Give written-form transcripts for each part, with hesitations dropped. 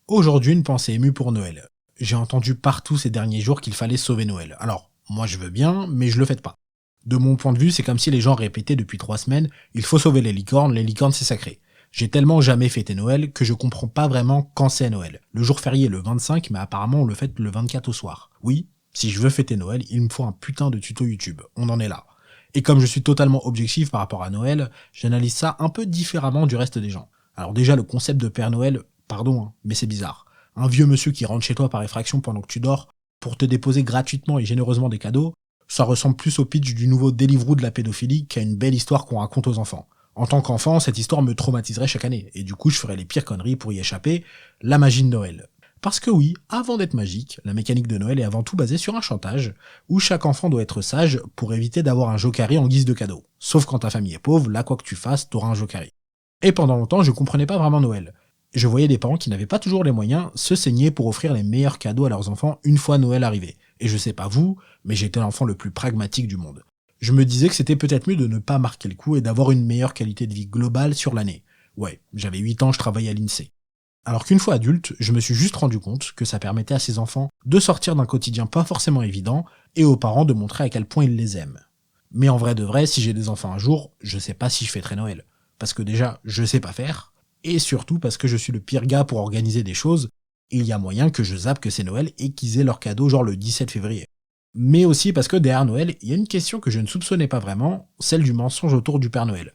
Aujourd'hui, une pensée émue pour Noël. J'ai entendu partout ces derniers jours qu'il fallait sauver Noël. Alors, moi je veux bien, mais je le fais pas. De mon point de vue, c'est comme si les gens répétaient depuis 3 semaines, il faut sauver les licornes c'est sacré. J'ai tellement jamais fêté Noël que je comprends pas vraiment quand c'est Noël. Le jour férié est le 25, mais apparemment on le fête le 24 au soir. Oui, si je veux fêter Noël, il me faut un putain de tuto YouTube. On en est là. Et comme je suis totalement objectif par rapport à Noël, j'analyse ça un peu différemment du reste des gens. Alors déjà, le concept de Père Noël, pardon, hein, mais c'est bizarre. Un vieux monsieur qui rentre chez toi par effraction pendant que tu dors pour te déposer gratuitement et généreusement des cadeaux, ça ressemble plus au pitch du nouveau Deliveroo de la pédophilie qu'à une belle histoire qu'on raconte aux enfants. En tant qu'enfant, cette histoire me traumatiserait chaque année, et du coup je ferais les pires conneries pour y échapper, la magie de Noël. Parce que oui, avant d'être magique, la mécanique de Noël est avant tout basée sur un chantage, où chaque enfant doit être sage pour éviter d'avoir un jokari en guise de cadeau. Sauf quand ta famille est pauvre, là quoi que tu fasses, t'auras un jokari. Et pendant longtemps, je comprenais pas vraiment Noël. Je voyais des parents qui n'avaient pas toujours les moyens se saigner pour offrir les meilleurs cadeaux à leurs enfants une fois Noël arrivé. Et je sais pas vous, mais j'étais l'enfant le plus pragmatique du monde. Je me disais que c'était peut-être mieux de ne pas marquer le coup et d'avoir une meilleure qualité de vie globale sur l'année. Ouais, j'avais 8 ans, je travaillais à l'INSEE. Alors qu'une fois adulte, je me suis juste rendu compte que ça permettait à ces enfants de sortir d'un quotidien pas forcément évident et aux parents de montrer à quel point ils les aiment. Mais en vrai de vrai, si j'ai des enfants un jour, je sais pas si je fêterai Noël. Parce que déjà, je sais pas faire, et surtout parce que je suis le pire gars pour organiser des choses, et il y a moyen que je zappe que c'est Noël et qu'ils aient leur cadeau genre le 17 février. Mais aussi parce que derrière Noël, il y a une question que je ne soupçonnais pas vraiment, celle du mensonge autour du Père Noël.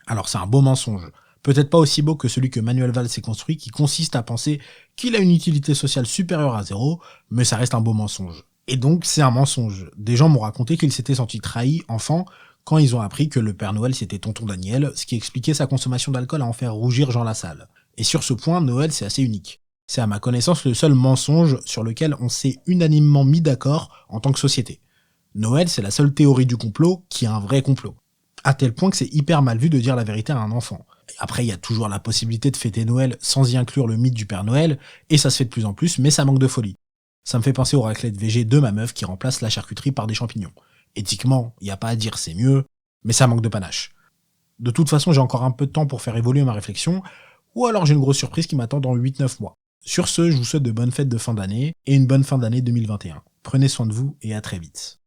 Alors c'est un beau mensonge, peut-être pas aussi beau que celui que Manuel Valls s'est construit, qui consiste à penser qu'il a une utilité sociale supérieure à zéro, mais ça reste un beau mensonge. Et donc c'est un mensonge. Des gens m'ont raconté qu'ils s'étaient sentis trahis, enfants, quand ils ont appris que le Père Noël c'était tonton Daniel, ce qui expliquait sa consommation d'alcool à en faire rougir Jean Lassalle. Et sur ce point, Noël c'est assez unique. C'est à ma connaissance le seul mensonge sur lequel on s'est unanimement mis d'accord en tant que société. Noël c'est la seule théorie du complot qui est un vrai complot. À tel point que c'est hyper mal vu de dire la vérité à un enfant. Après, il y a toujours la possibilité de fêter Noël sans y inclure le mythe du Père Noël, et ça se fait de plus en plus, mais ça manque de folie. Ça me fait penser au raclette VG de ma meuf qui remplace la charcuterie par des champignons. Éthiquement, il n'y a pas à dire c'est mieux, mais ça manque de panache. De toute façon, j'ai encore un peu de temps pour faire évoluer ma réflexion, ou alors j'ai une grosse surprise qui m'attend dans 8-9 mois. Sur ce, je vous souhaite de bonnes fêtes de fin d'année, et une bonne fin d'année 2021. Prenez soin de vous, et à très vite.